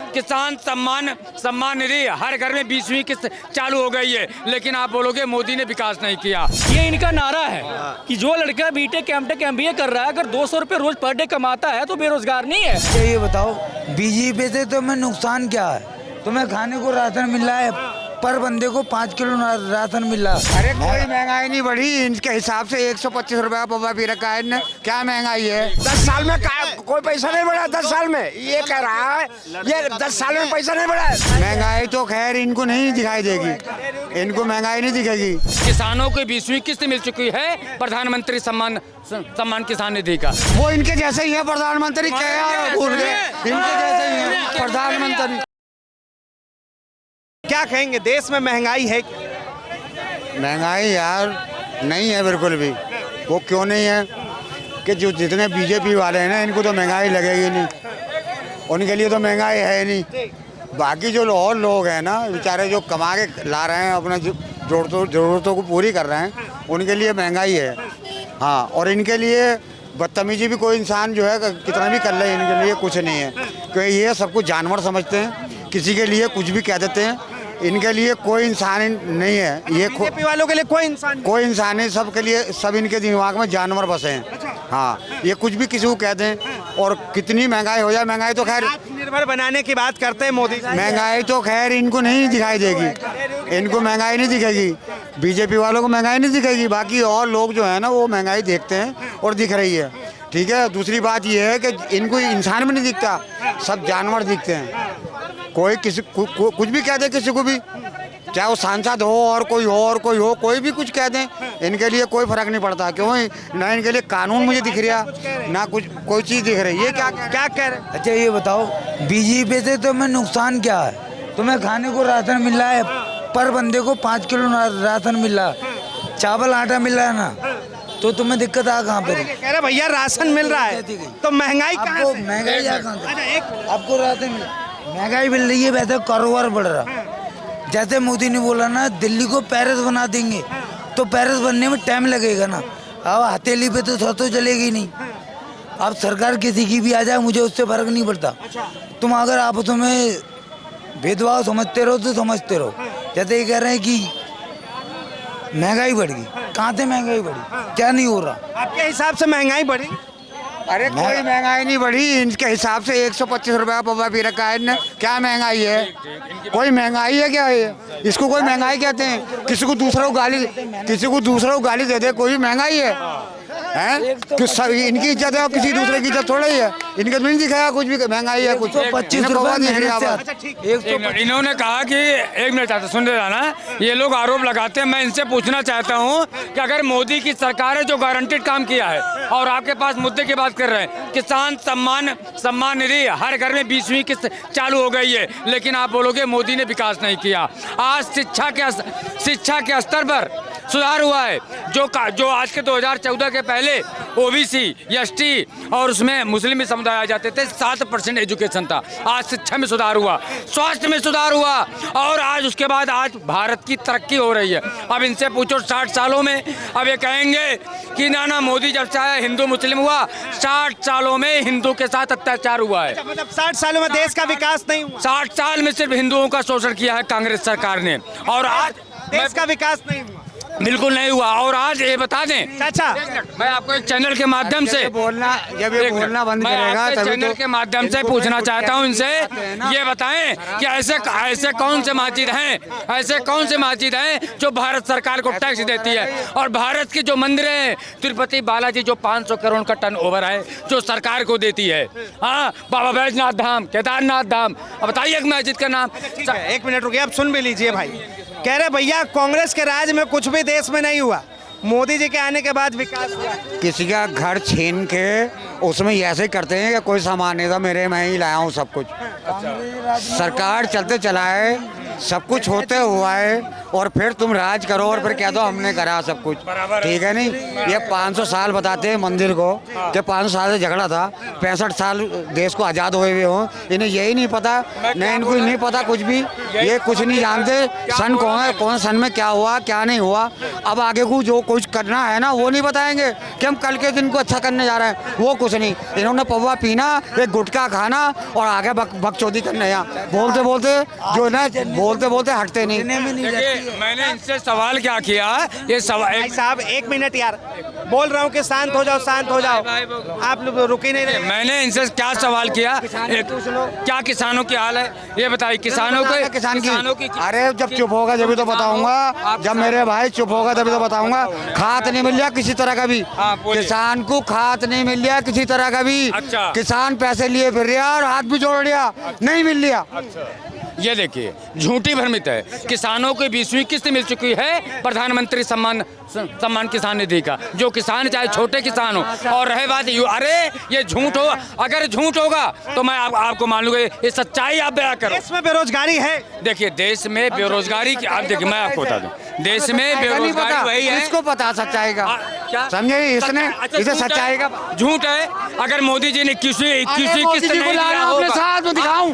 किसान सम्मान निधि हर घर में 20वीं किस्त चालू हो गई है, लेकिन आप बोलोगे मोदी ने विकास नहीं किया। ये इनका नारा है कि जो लड़का बीटेक एमटेक एमबीए कर रहा है अगर 200 रुपए रोज पर डे कमाता है तो बेरोजगार नहीं है। ये बताओ बीजेपी से तुम्हें नुकसान क्या है? तुम्हें खाने को राशन मिल रहा है, पर बंदे को 5 किलो राशन मिल रहा है। अरे कोई महंगाई नहीं बढ़ी, इनके हिसाब से 125 रुपया पौवा पी रखा है इनने। क्या महंगाई है? 10 साल में कोई पैसा नहीं बढ़ा। 10 साल में ये कह रहा है, ये 10 साल में पैसा नहीं बढ़ा। महंगाई तो खैर इनको नहीं दिखाई देगी, इनको महंगाई नहीं दिखेगी। किसानों को 20वीं किस्त मिल चुकी है प्रधानमंत्री सम्मान किसान निधि का। वो इनके जैसे ही है प्रधानमंत्री, क्या भूल गए? इनके जैसे ही है प्रधानमंत्री। क्या कहेंगे, देश में महंगाई है? महंगाई यार नहीं है बिल्कुल भी। वो क्यों नहीं है कि जो जितने बीजेपी वाले हैं ना, इनको तो महंगाई लगेगी नहीं, उनके लिए तो महंगाई है नहीं। बाकी जो और लोग हैं ना बेचारे, जो कमा के ला रहे हैं, अपना ज़रूरतों को पूरी कर रहे हैं, उनके लिए महंगाई है। हाँ, और इनके लिए बदतमीजी भी कोई इंसान जो है कितना भी कर ले, इनके लिए कुछ नहीं है, क्योंकि ये सब कुछ जानवर समझते हैं, किसी के लिए कुछ भी कह देते हैं। इनके लिए कोई इंसान नहीं है। ये बीजेपी वालों के लिए कोई इंसान नहीं, सबके लिए, सब इनके दिमाग में जानवर बसे हैं। हाँ, ये कुछ भी किसी को कह दें, और कितनी महंगाई हो जाए, महंगाई तो खैर आत्मनिर्भर बनाने की बात करते हैं मोदी। महंगाई तो खैर इनको नहीं दिखाई देगी, इनको महंगाई नहीं दिखेगी, बीजेपी वालों को महंगाई नहीं दिखेगी। बाकी और लोग जो है ना वो महंगाई देखते हैं और दिख रही है। ठीक है, दूसरी बात ये है कि इनको इंसान भी नहीं दिखता, सब जानवर दिखते हैं। कोई किसी कुछ भी कह दे, किसी को भी, चाहे वो सांसद हो और कोई हो, कोई भी कुछ कह दें, इनके लिए कोई फर्क नहीं पड़ता। क्यों? ना इनके लिए कानून मुझे दिख रहा, ना कुछ कोई चीज़ दिख रही है। ये क्या कह रहे हैं? अच्छा ये बताओ बीजेपी से तुम्हें नुकसान क्या है? तुम्हें खाने को राशन मिल रहा है, पर बंदे को 5 किलो राशन मिल रहा है, चावल आटा मिल रहा है ना, तो तुम्हें दिक्कत आ कहाँ पर? कह रहे भैया राशन मिल रहा है तो महंगाई कहाँ से? महंगाई आपको राशन महंगाई मिल रही है, वैसे कारोबार बढ़ रहा। जैसे मोदी ने बोला ना दिल्ली को पेरिस बना देंगे, तो पेरिस बनने में टाइम लगेगा ना। अब हथेली पे तो चलेगी नहीं। अब सरकार किसी की भी आ जाए, मुझे उससे फर्क नहीं पड़ता। तुम अगर आप तुम्हें भेदभाव समझते रहो तो समझते रहो। जैसे ये कह रहे हैं कि महंगाई बढ़ गई, कहाँ से महंगाई बढ़ी? क्या नहीं हो रहा? आपके हिसाब से महंगाई बढ़ी? अरे कोई महंगाई नहीं बढ़ी, इनके हिसाब से 125 रुपया पौवा पी रखा है इनने। क्या महंगाई है? कोई महंगाई है क्या? ये इसको कोई महंगाई कहते हैं? किसी को दूसरा को गाली दे दे, कोई महंगाई है? इनकी इज्जत है और किसी दूसरे की इज्जत थोड़ा ही है। इनके तो नहीं दिखाया कुछ भी महंगाई है। कुछ 25 इन्होंने कहा कि 1 मिनट आता, सुन रहे ना, ये लोग आरोप लगाते हैं। मैं इनसे पूछना चाहता हूँ कि अगर मोदी की सरकार है जो गारंटेड काम किया है, और आपके पास मुद्दे की बात कर रहे हैं, किसान सम्मान निधि हर घर में 20वीं किस्त चालू हो गई है, लेकिन आप बोलोगे मोदी ने विकास नहीं किया। आज शिक्षा के स्तर पर सुधार हुआ है। जो आज के 2014 के पहले ओबीसी, एसटी और उसमें मुस्लिम समुदाय आ जाते थे, 7% एजुकेशन था। आज शिक्षा में सुधार हुआ, स्वास्थ्य में सुधार हुआ, और आज उसके बाद आज भारत की तरक्की हो रही है। अब इनसे पूछो 60 सालों में, अब ये कहेंगे कि ना मोदी जब से आया हिंदू मुस्लिम हुआ। 60 सालों में हिंदू के साथ अत्याचार हुआ है। मतलब 60 सालों में देश का विकास नहीं हुआ? 60 साल में सिर्फ हिंदुओं का शोषण किया है कांग्रेस सरकार ने, और आज देश का विकास नहीं हुआ। बिल्कुल नहीं हुआ। और आज ये बता दें, अच्छा मैं आपको एक चैनल के माध्यम से बोलना बंद करेगा, चैनल के माध्यम से पूछना चाहता हूं इनसे, ये बताएं कि ऐसे कौन से मस्जिद हैं जो भारत सरकार को टैक्स देती है, और भारत के जो मंदिर हैं, तिरुपति बालाजी जो 500 करोड़ का टर्न ओवर है, जो सरकार को देती है। हाँ, बाबा बैजनाथ धाम, केदारनाथ धाम, अब बताइए एक मस्जिद का नाम। 1 मिनट रुकिए, आप सुन भी लीजिए भाई। कह रहे भैया कांग्रेस के राज में कुछ भी देश में नहीं हुआ, मोदी जी के आने के बाद विकास हुआ। किसी का घर छीन के उसमें ऐसे करते हैं कि कोई सामान नहीं था, मैं ही लाया हूँ सब कुछ। सरकार चलते चलाए सब कुछ होते हुआ है और फिर तुम राज करो और फिर कह दो हमने करा सब कुछ, ठीक है नहीं। ये 500 साल बताते हैं मंदिर को कि 500 साल से झगड़ा था, 65 साल देश को आज़ाद हुए हुए हों, इन्हें यही नहीं पता, न इनको नहीं पता कुछ भी, ये कुछ नहीं जानते सन कौन है, कौन सन में क्या हुआ क्या नहीं हुआ। अब आगे को जो कुछ करना है ना वो नहीं बताएंगे कि हम कल के दिन को अच्छा करने जा रहे हैं, वो कुछ नहीं। इन्होंने पौवा पीना, एक गुटखा खाना और आगे बकचोदी करने यहाँ बोलते बोलते जो ना बोलते बोलते हटते नहीं। देखिए, मैंने इनसे सवाल क्या किया, ये सवाल भाई साहब 1 मिनट यार, बोल रहा हूँ कि शांत हो जाओ, शांत हो जाओ, आप लोग रुक ही नहीं रहे। मैंने इनसे क्या सवाल किया, क्या किसानों की हाल है ये बताइए। किसानों की अरे जब चुप होगा जब तो बताऊंगा, जब मेरे भाई चुप होगा तभी तो बताऊंगा। खाद नहीं मिल रहा किसी तरह का भी, किसान को खाद नहीं मिल रहा किसी तरह का भी। अच्छा। किसान पैसे लिए फिर रहा और हाथ भी जोड़ लिया, नहीं मिल रहा। ये देखिए झूठी भ्रमित है। किसानों को 20वीं किस्त मिल चुकी है प्रधानमंत्री सम्मान किसान निधि का, जो किसान चाहे छोटे किसान हो। और रहे बात अरे ये झूठ हो, अगर झूठ होगा तो मैं आपको मान लूंगा, ये सच्चाई आप बयां करो। देश में बेरोजगारी है। देखिए देश में बेरोजगारी की, आप देखिए मैं आपको बता दूं, देश में बेरोजगारी वही है। इसको पता सच्चाई का, क्या समझे, इसने इसे सच्चाई का झूठ है। अगर मोदी जी ने 21वीं किस्त नहीं दिया होगा, साथ में दिखाऊं,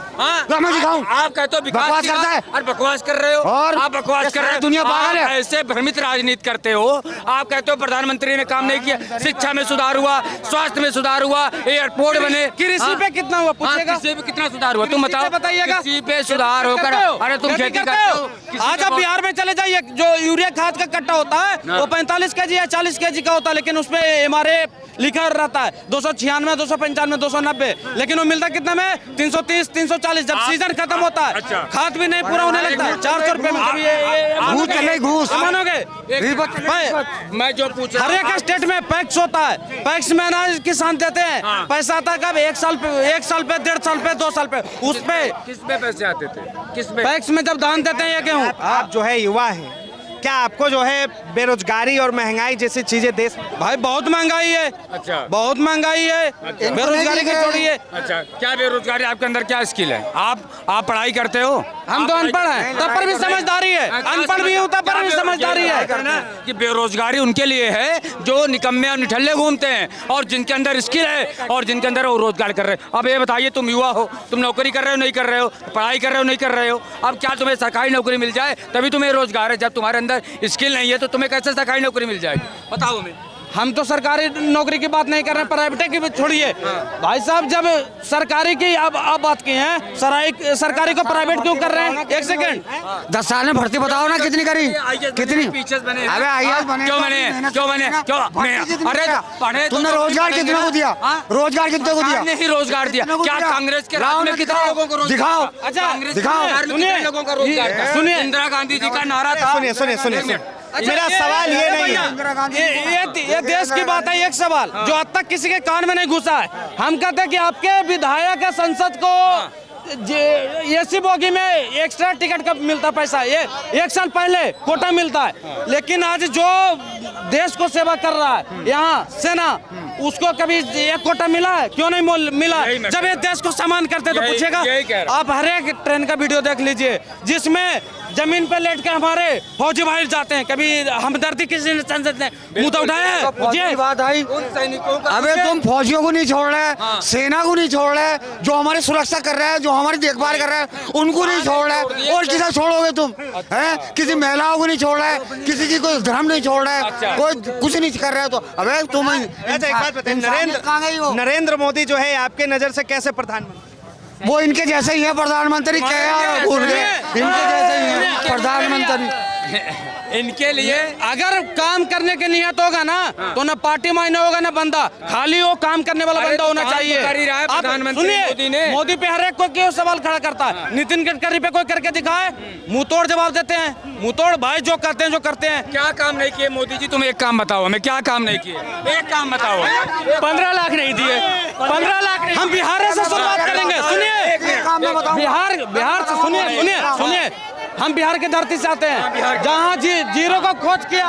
मैं दिखाऊं। आप कहते हो बकवास करता है और बकवास कर रहे हो, और आप बकवास कर रहे हो। दुनिया पागल है। ऐसे भ्रमित राजनीति करते हो। आप कहते हो प्रधानमंत्री ने काम नहीं किया, शिक्षा में सुधार हुआ, स्वास्थ्य में सुधार हुआ, एयरपोर्ट बने। कृषि पे कितना हुआ पूछेगा? कृषि पे कितना सुधार हुआ तुम बताओ, बताइएगा। कृषि पे सुधार होकर, अरे तुम खेती करते हो। आज आप बिहार में चले जाइए, जो यूरिया खाद का कट्टा होता है वो 45 केजी या 40 केजी का होता है, लेकिन उसपे MRP लिखा रहता है 296, 295, 290, लेकिन वो मिलता कितना में 330, 340। जब सीजन खत्म होता है खाद भी नहीं पूरा होने लगता है, 400 रुपए में। घूस चले घूस मानोगे? मैं जो पूछ हर एक स्टेट में पैक्स होता है, पैक्स में अनाज किसान देते हैं। पैसा आता कब? 1 साल पे, 1.5 साल पे, 2 साल पे, उस पे किस पे पैसे आते थे, किस पे? पैक्स में जब धान देते हैं ये गेहूँ। आप जो है युवा है, क्या आपको जो है बेरोजगारी और महंगाई जैसी चीजें देश में? भाई बहुत महंगाई है। अच्छा। बहुत महंगाई है। बेरोजगारी की छोड़िए। अच्छा, क्या बेरोजगारी, आपके अंदर क्या स्किल है? आप पढ़ाई करते हो? हम तो अनपढ़ हैं, तब पर भी समझदारी है। अनपढ़ भी हूँ तब पर भी समझदारी है। कि बेरोजगारी उनके लिए है जो निकम्मे और निठल्ले घूमते हैं, और जिनके अंदर स्किल है और जिनके अंदर वो रोजगार कर रहे हैं। अब ये बताइए, तुम युवा हो, तुम नौकरी कर रहे हो नहीं कर रहे हो, पढ़ाई कर रहे हो नहीं कर रहे हो, अब क्या तुम्हें सरकारी नौकरी मिल जाए तभी तुम्हें रोजगार है? जब तुम्हारे अंदर स्किल नहीं है तो तुम्हें कैसे सरकारी नौकरी मिल जाएगी? बताओ हमें। हम तो सरकारी नौकरी की बात नहीं कर रहे हैं, प्राइवेट की भी छोड़िए। भाई साहब जब सरकारी की अब बात की है, सरकारी को प्राइवेट क्यों कर रहे हैं? 1 सेकंड, 10 साल में भर्ती बताओ ना कितनी करी, कितनी? टीचर्स बने, अबे IAS बने, क्यों बने, क्यों बने, क्यों? अरे पढ़े तुमने रोजगार कितने को दिया? रोजगार कितने को दिया? नहीं रोजगार दिया। क्या कांग्रेस के राज में कितने लोगों को रोजगार? दिखाओ। अच्छा कांग्रेस दिखाओ। के राज में कितने लोगों का रोजगार था? सुनिए, इंदिरा गांधी जी का नारा था। सुनिए मेरा सवाल ये नहीं है, ये देश की बात है। एक सवाल जो आज तक किसी के कान में नहीं घुसा है, हम कहते हैं कि आपके विधायक या संसद को एसी बोगी में एक्स्ट्रा टिकट का मिलता पैसा, ये 1 साल पहले कोटा मिलता है। लेकिन आज जो देश को सेवा कर रहा है यहाँ सेना, उसको कभी एक कोटा मिला है? क्यों नहीं मिला? जब ये देश को सम्मान करते तो पूछेगा। आप हर एक ट्रेन का वीडियो देख लीजिए जिसमें जमीन पे लेट के हमारे फौजी भाई जाते हैं। कभी हमदर्दी किसी ने संसद ने मुंह तो उठाया है? बात आई, अबे तुम फौजियों को नहीं छोड़ रहे, सेना को नहीं छोड़ रहे, जो हमारी सुरक्षा कर रहे हैं, जो हमारी देखभाल कर रहे हैं, उनको नहीं छोड़ रहे, और किसे छोड़ोगे तुम? हैं? किसी महिलाओं को नहीं छोड़ रहे, किसी की कोई धर्म नहीं छोड़ रहे, कोई कुछ नहीं कर रहे, तो अबे तुम अच्छा एक बात बताइए, नरेंद्र मोदी जो है आपके नजर से कैसे प्रधानमंत्री? वो इनके जैसे ही है प्रधानमंत्री, क्या भूल गए? इनके जैसे ही है प्रधानमंत्री। इनके लिए अगर काम करने के नियत होगा ना तो ना पार्टी मायने होगा ना बंदा, खाली वो काम करने वाला बंदा होना चाहिए। सुनिए, मोदी पे हर एक को क्यों सवाल खड़ा करता है? नितिन गडकरी पे कोई करके दिखाए, मुंह तोड़ जवाब देते हैं। मुंह तोड़ भाई जो करते हैं, जो करते हैं। क्या काम नहीं किए मोदी जी? तुम एक काम बताओ हमें, क्या काम नहीं किए? एक काम बताओ। 15 लाख नहीं दिए, 15 लाख। हम बिहार से शुरुआत करेंगे। सुनिए, बिहार से सुनिए, हम बिहार की धरती से आते हैं जहाँ जीरो को खोज किया।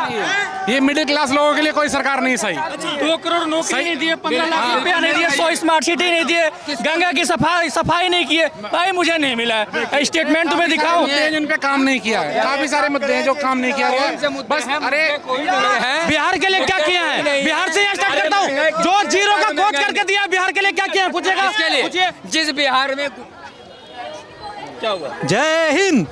ये मिडिल क्लास लोगों के लिए कोई सरकार नहीं सही। 2 करोड़ नौकरी नहीं दिए, 15 लाख रुपया नहीं दिए, 100 स्मार्ट सिटी नहीं दिए, गंगा की सफाई नहीं किए। भाई मुझे नहीं मिला है, स्टेटमेंट तुम्हें दिखाऊं। जिन पे काम नहीं किया है, काफी सारे मुद्दे हैं जो काम नहीं किया गया। बस अरे बिहार के लिए क्या किया है? बिहार से स्टार्ट करता हूँ। जो जीरो का खोज करके दिया बिहार के लिए क्या किया है? पूछेगा पूछिए। जिस बिहार में क्या हुआ? जय हिंद।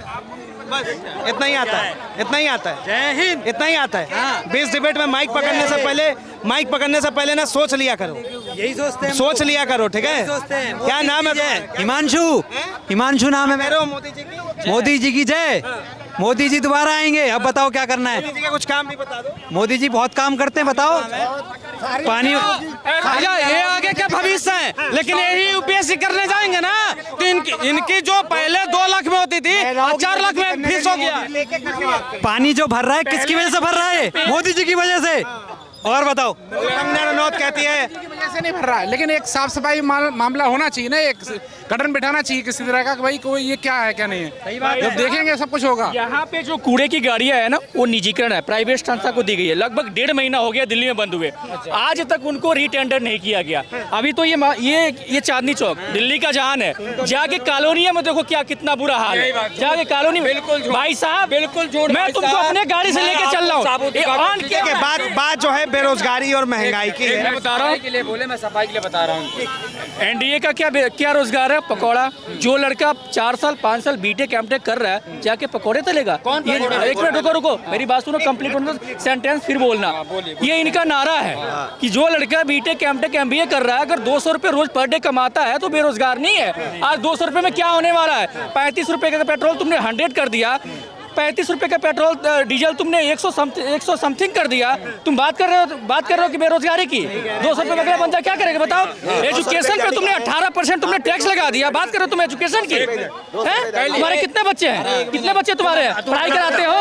बस इतना ही आता है, इतना ही आता है। जय हिंद। इतना ही आता है। बीच डिबेट में माइक पकड़ने से पहले ना सोच लिया करो। यही सोचते हैं, सोच लिया करो, ठीक है? क्या नाम है? हिमांशु नाम है मेरा। मोदी जी की मोदी जी की जय। मोदी जी दोबारा आएंगे, अब बताओ क्या करना है। मोदी जी का कुछ काम भी बता दो। मोदी जी बहुत काम करते हैं, बताओ। पानी ये आगे का भविष्य है, लेकिन यही यूपीएससी करने जाएंगे ना तो इनकी जो पहले 2 लाख में होती थी 4 लाख में फीस हो गया। पानी जो भर रहा है किसकी वजह से भर रहा है? मोदी जी की वजह से। और बताओ। कंगना रनौत कहती है ऐसे नहीं भर रहा है, लेकिन एक साफ सफाई मामला होना चाहिए ना, एक गठन बिठाना चाहिए किसी तरह का कि भाई कोई ये क्या है क्या नहीं है। जब देखेंगे सब कुछ होगा। यहाँ पे जो कूड़े की गाड़ियां है ना, वो निजीकरण है, प्राइवेट संस्था को दी गई है। लगभग 1.5 महीना हो गया दिल्ली में बंद हुए, आज तक उनको रीटेंडर नहीं किया गया। अभी तो ये चांदनी चौक दिल्ली का जान है, जाके कॉलोनी में देखो क्या कितना बुरा हाल है। जाके कॉलोनी में भाई साहब बिल्कुल मैं तुमको अपने गाड़ी से लेके चल रहा हूँ। बात जो है बेरोजगारी और महंगाई की है। मैं बता रहा हूँ, मैं सफाई के लिए बता रहा हूँ। एनडीए का क्या रोजगार है? पकौड़ा। जो लड़का 4 साल 5 साल बीटेक एमटेक कर रहा है जाके पकौड़े तलेगा। एक मिनट रुको, मेरी बात सुनो, कंप्लीट होने दो, सेंटेंस फिर बोलना। ये इनका नारा है कि जो लड़का बीटेक एमटेक एमबीए कर रहा है अगर 200 रुपए रोज पर डे कमाता है तो बेरोजगार नहीं है। आज 200 रुपए में क्या होने वाला है? 35 रुपए का पेट्रोल तुमने 100 कर दिया, 35 रुपए का पेट्रोल डीजल तुमने 100 समथिंग कर दिया। तुम बात कर रहे हो कि बेरोजगारी की। 200 रुपए का बंदा क्या करेगा बताओ? एजुकेशन पे तुमने 18% तुमने टैक्स लगा दिया। बात करो तुम एजुकेशन की। तुम्हारे कितने बच्चे हैं? कितने बच्चे तुम्हारे पढ़ाई कराते हो?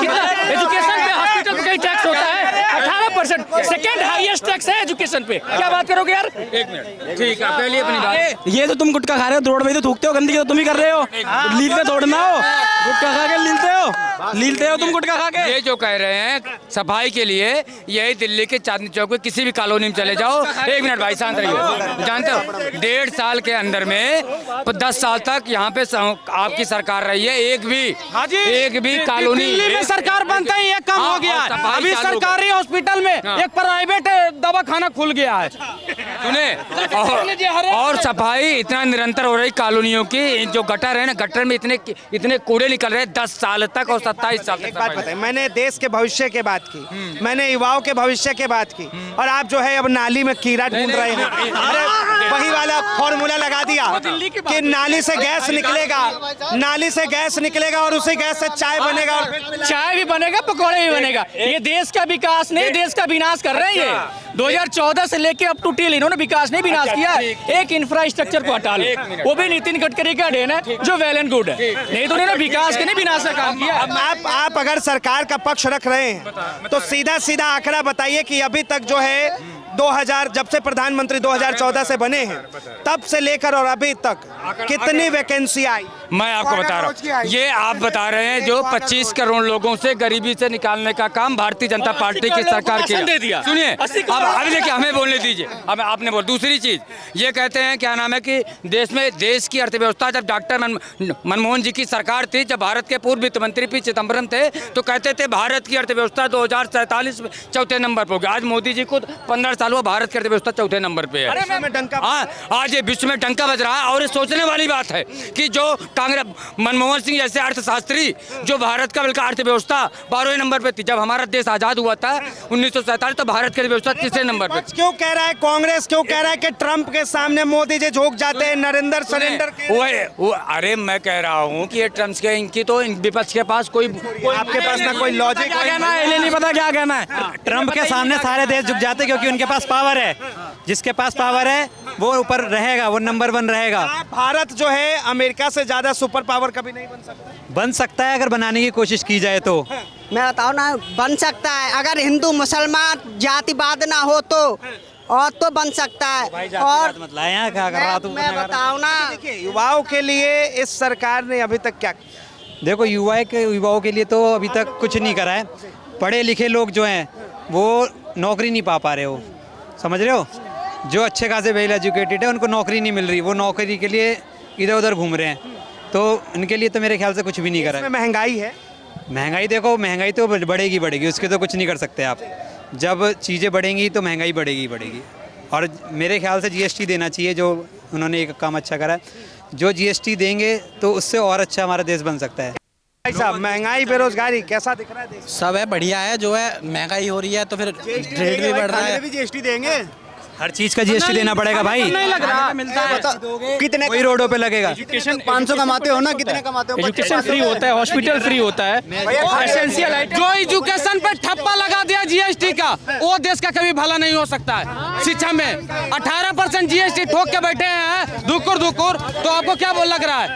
कितना एजुकेशन पे हॉस्पिटल पे टैक्स होता है? 18%। सेकेंड हाईएस्ट टैक्स है एजुकेशन पे। क्या बात करोगे यार? 1 मिनट, ठीक है, पहले अपनी बात। ये तो तुम गुटखा खा रहे हो, रोड में तो थूकते हो, गंदगी तो तुम ही कर रहे हो। लील पे दौड़ना हो, गुटखा खा के लीलते हो तुम गुटखा खा के। ये जो कह रहे हैं सफाई के लिए, यही दिल्ली के चांदनी चौक में किसी भी कॉलोनी में चले जाओ। 1 मिनट भाई, शांत रहिए। जानते हो 1.5 साल के अंदर में 10 साल तक यहाँ पे आपकी सरकार रही है, एक भी कॉलोनी दिल्ली में सरकार बनता ही ये कम हो गया। अभी सरकारी हॉस्पिटल में एक प्राइवेट दवाखाना खुल गया है। सुने, और सफाई इतना निरंतर हो रही कॉलोनियों की। जो गटर है ना, गटर में इतने कूड़े निकल रहे 10 साल तक और 27 साल तक। एक बात बताइए, मैंने देश के भविष्य के बात की, मैंने युवाओं के भविष्य के बात की, और आप जो है अब नाली में कीड़ा ढूंढ रहे हैं। अरे वही वाला फॉर्मूला लगा दिया कि नाली से गैस निकलेगा और उसी गैस से चाय बनेगा, और चाय भी बनेगा, पकौड़े भी बनेगा। ये देश का विकास नहीं, देश का विनाश कर रहे हैं ये। 2014 से लेके अप टू टिल इन्होंने विकास नहीं विनाश किया। एक इंफ्रास्ट्रक्चर को हटा लो, वो भी नितिन गडकरी का देन है जो वेल एंड गुड है, नहीं तो उन्होंने विकास के नहीं विनाश का काम किया। आप अगर सरकार का पक्ष रख रहे हैं तो सीधा सीधा आंकड़ा बताइए कि अभी तक जो है 2000 जब से प्रधानमंत्री 2014 से बने हैं तब से लेकर और अभी तक कितनी वैकेंसी आई? मैं आपको बता रहा हूँ, ये आप बता रहे हैं जो 25 करोड़ लोगों से गरीबी से निकालने का काम भारतीय जनता पार्टी की सरकार की। सुनिए, अब अभी देखिए, हमें बोलने दीजिए। अब आपने बोल, दूसरी चीज ये कहते हैं, क्या नाम है कि देश की अर्थव्यवस्था, जब डॉक्टर मनमोहन जी की सरकार थी, जब भारत के पूर्व वित्त मंत्री पी चिदम्बरम थे, तो कहते थे भारत की अर्थव्यवस्था 2047 में 4थे नंबर पर होगी। आज मोदी जी को 15 साल हुआ, भारत की अर्थव्यवस्था 4थे नंबर पे है। आज ये विश्व में डंका बज रहा है। और ये सोचने वाली बात है कि जो कांग्रेस मनमोहन सिंह जैसे अर्थशास्त्री, जो भारत का बल्कि अर्थव्यवस्था 12वें नंबर पे थी, जब हमारा देश आजाद हुआ था 1947, तो भारत की अर्थव्यवस्था 3रे नंबर पे। क्यों कह रहा है कांग्रेस, क्यों कह रहा है कि ट्रंप के सामने मोदी जी झुक जाते हैं, नरेंद्र सरेंडर वो अरे मैं कह रहा हूँ कि ये ट्रंप के, इनकी तो विपक्ष के पास कोई आपके पास ना कोई लॉजिक है, नहीं पता क्या कहना है। ट्रंप के सामने सारे देश झुक जाते क्योंकि उनके पास पावर है। जिसके पास पावर है वो ऊपर रहेगा, वो नंबर 1 रहेगा। भारत जो है अमेरिका से ज्यादा सुपर पावर कभी नहीं बन सकता। बन सकता है अगर बनाने की कोशिश की जाए तो। मैं बताऊँ ना, बन सकता है अगर हिंदू मुसलमान जातिवाद ना हो तो और तो बन सकता है। और मतलब यहाँ क्या कर रहा तू? मैं बताऊँ ना, देखिए युवाओं के लिए इस सरकार ने अभी तक क्या, देखो युवाओं के लिए तो अभी तक कुछ नहीं करा है। पढ़े लिखे लोग जो हैं वो नौकरी नहीं पा रहे हो, समझ रहे हो? जो अच्छे खासे वेल एजुकेटेड है उनको नौकरी नहीं मिल रही, वो नौकरी के लिए इधर उधर घूम रहे हैं, तो इनके लिए तो मेरे ख्याल से कुछ भी नहीं करा है। महंगाई है, महंगाई देखो, महंगाई तो बढ़ेगी, उसके तो कुछ नहीं कर सकते आप। जब चीज़ें बढ़ेंगी तो महंगाई बढ़ेगी। और मेरे ख्याल से जीएसटी देना चाहिए, जो उन्होंने एक काम अच्छा करा है। जो जीएसटी देंगे तो उससे और अच्छा हमारा देश बन सकता है। भाई साहब महंगाई बेरोजगारी कैसा दिख रहा है देश? सब है, बढ़िया है। जो है महंगाई हो रही है तो फिर रेट भी बढ़ रहा है। भी जीएसटी देंगे, हर चीज़ का जीएसटी देना पड़ेगा भाई। नहीं लग रहा मिलता है। कितने वही रोडों पे लगेगा। 500 कमाते हो ना, कितने कमाते हो? एजुकेशन फ्री होता है, हॉस्पिटल फ्री होता है, एसेंशियल आइटम। जो एजुकेशन पे ठप्पा लगा दिया जीएसटी का, वो देश का कभी भला नहीं हो सकता है। शिक्षा में 18% जीएसटी ठोक के बैठे हैं दुकुर, तो आपको क्या लग रहा है?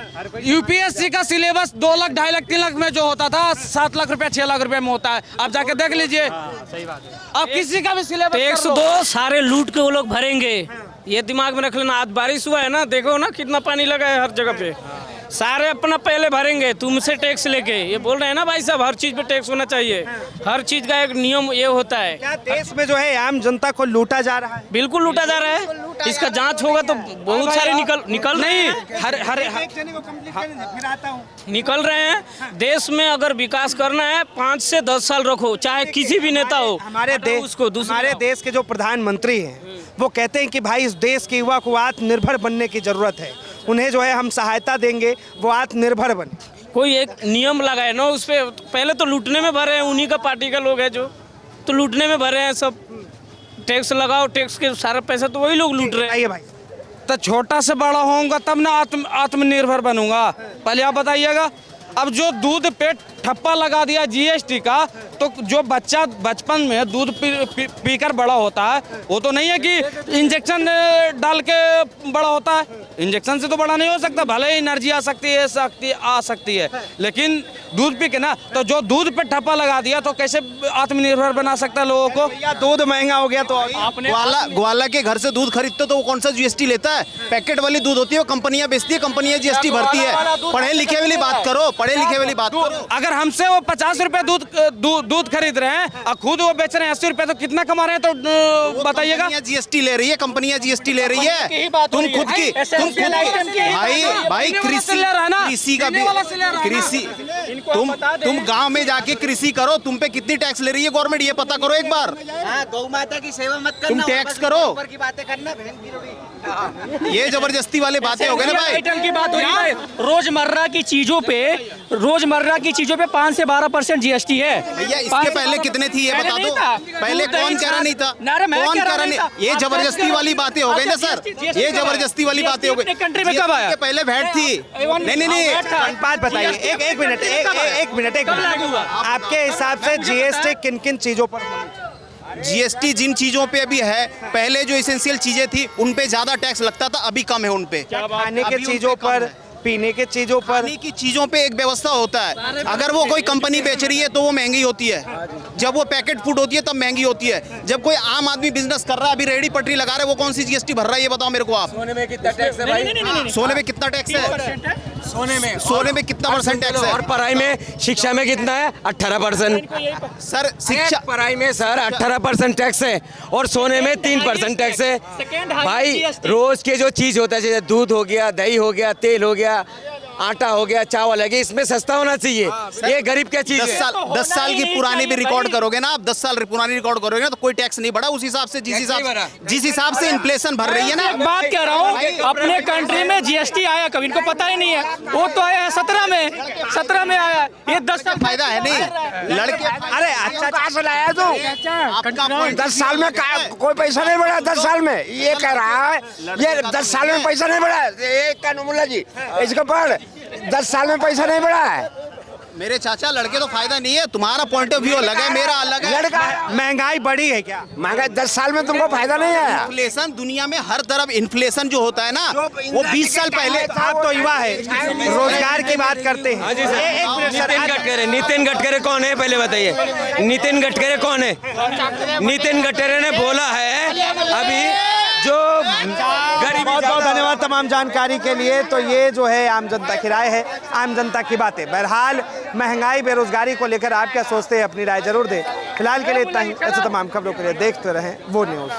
यूपीएससी का सिलेबस 2 लाख, 2.5 लाख, 3 लाख में जो होता था 7 लाख रुपया, 6 लाख रुपए में होता है। आप जाके देख लीजिए। अब किसी का भी सिलेबस टैक्स दो, सारे लूट के वो लोग भरेंगे। ये दिमाग में रख लेना। आज बारिश हुआ है ना, देखो ना कितना पानी लगा है हर जगह पे। सारे अपना पहले भरेंगे तुमसे टैक्स लेके। ये बोल रहे हैं ना भाई साहब, हर चीज पे टैक्स होना चाहिए। हर चीज का एक नियम ये होता है। क्या देश में जो है आम जनता को लूटा जा रहा है? बिल्कुल लूटा जा रहा है। इसका जांच होगा तो बहुत सारे निकल नहीं निकल रहे हैं। देश में अगर विकास करना है 5 से 10 साल रखो, चाहे किसी भी नेता हो। हमारे देश के जो प्रधानमंत्री हैं वो कहते हैं कि भाई इस देश के युवा को आत्मनिर्भर बनने की जरूरत है, उन्हें जो है हम सहायता देंगे, वो आत्मनिर्भर बने। कोई एक नियम लगाए ना उस पे। पहले तो लूटने में भरे हैं, उन्हीं का पार्टी का लोग है जो तो लूटने में भरे हैं सब। टैक्स लगाओ, टैक्स के सारा पैसा तो वही लोग लूट रहे हैं। भाई तो छोटा से बड़ा होऊंगा तब ना आत्मनिर्भर बनूंगा। पहले आप बताइएगा। अब जो दूध पे ठप्पा लगा दिया जीएसटी का, तो जो बच्चा बचपन में दूध पीकर बड़ा होता है, वो तो नहीं है कि इंजेक्शन डाल के बड़ा होता है। इंजेक्शन से तो बड़ा नहीं हो सकता। भले ही एनर्जी आ सकती है, लेकिन दूध पी के ना, तो जो दूध पे ठप्पा लगा दिया तो कैसे आत्मनिर्भर बना सकता है लोगों को? या दूध महंगा हो गया तो ग्वाला के घर से दूध खरीदते तो वो कौन सा जीएसटी लेता है? पैकेट वाली दूध होती है, वो कंपनियां बेचती है, कंपनियां जीएसटी भरती है। पढ़े लिखे वाली बात करो, पढ़े लिखे वाली बात करो। अगर हमसे वो 50 रुपए दूध खरीद रहे हैं और खुद वो बेच रहे हैं 80 रुपए, तो कितना कमा रहे हैं? तो बताइएगा। जीएसटी ले रही है, कंपनियां जीएसटी ले रही है। तुम खुद की भाई कृषि का भी कृषि, तुम गांव में जाके कृषि करो, तुम पे कितनी टैक्स ले रही है गवर्नमेंट, ये पता करो एक बार। गौ माता की सेवा मत करना, तुम टैक्स करो, की बातें करना। ये जबरदस्ती वाली बातें हो गई ना भाई। आइटम की बात हो रही है। रोजमर्रा की चीजों पे 5 से 12% जीएसटी है। भैया इसके पहले कितने थी ये बता दो। पहले कौन कह रहा नहीं था? कौन कह रहा नहीं? ये जबरदस्ती वाली बातें हो गई ना सर, ये जबरदस्ती वाली बातें हो गई। कंट्री में कब आया? पहले वैट थी। नहीं बात बताइए, एक मिनट आपके हिसाब से जीएसटी किन किन चीजों पर? जीएसटी जिन चीजों पे अभी है, पहले जो एसेंशियल चीजें थी उन पे ज्यादा टैक्स लगता था, अभी कम है उन पे। खाने के चीजों पर, पीने के चीजों पर, खाने की चीजों पे एक व्यवस्था होता है। अगर वो कोई कंपनी बेच रही है तो वो महंगी होती है, जब वो पैकेट फूड होती है तब महंगी होती है। जब कोई आम आदमी बिजनेस कर रहा है, अभी रेडी पटरी लगा रहा है, वो कौन सी जीएसटी भर रहा है ये बताओ मेरे को आप। सोने में कितना टैक्स है भाई? सोने में कितना टैक्स है? सोने में कितना % टैक्स है? और पढ़ाई में, शिक्षा में कितना है? 18%। सर शिक्षा पढ़ाई में सर 18% टैक्स है और सोने में 3% टैक्स है। भाई रोज के जो चीज होता है, जैसे दूध हो गया, दही हो गया, तेल हो गया, आटा हो गया, चावल है, इसमें सस्ता होना चाहिए। ये गरीब क्या चीज है? 10 साल की पुरानी भी रिकॉर्ड करोगे ना आप, 10 साल पुरानी रिकॉर्ड करोगे ना, तो कोई टैक्स नहीं बढ़ा उस हिसाब से, जिस हिसाब से इन्फ्लेशन भर रही है ना। बात कह रहा हूँ, अपने कंट्री में जीएसटी आया कभी, इनको पता ही नहीं है। वो तो आया है 17 में आया। ये 10 साल फायदा है नहीं लड़के। अरे अच्छा कहाँ से लाया तू? 10 साल में कोई पैसा नहीं बढ़ा। 10 साल में ये कह रहा है, ये 10 साल में पैसा नहीं बढ़ा। एक कानूमुल्ला जी इसको पढ़, 10 साल में पैसा नहीं बढ़ा है। मेरे चाचा लड़के तो फायदा नहीं है, तुम्हारा पॉइंट ऑफ व्यू अलग है, मेरा अलग है। लड़का महंगाई बढ़ी है क्या? महंगाई 10 साल में तुमको फायदा नहीं आया। इन्फ्लेशन दुनिया में हर तरफ इन्फ्लेशन जो होता है ना, वो 20 साल पहले। आप तो युवा है, रोजगार की बात करते हैं। एक मिनट सर, नितिन गडकरी कौन है पहले बताइए? नितिन गडकरी कौन है? नितिन गडकरी ने बोला है अभी जो गरीबी। बहुत बहुत धन्यवाद तमाम जानकारी के लिए। तो ये जो है आम जनता की राय है, आम जनता की बातें। बहरहाल महंगाई बेरोजगारी को लेकर आप क्या सोचते हैं, अपनी राय जरूर दें। फिलहाल के लिए इतना ही। ऐसे तमाम खबरों के लिए देखते रहें वो न्यूज़।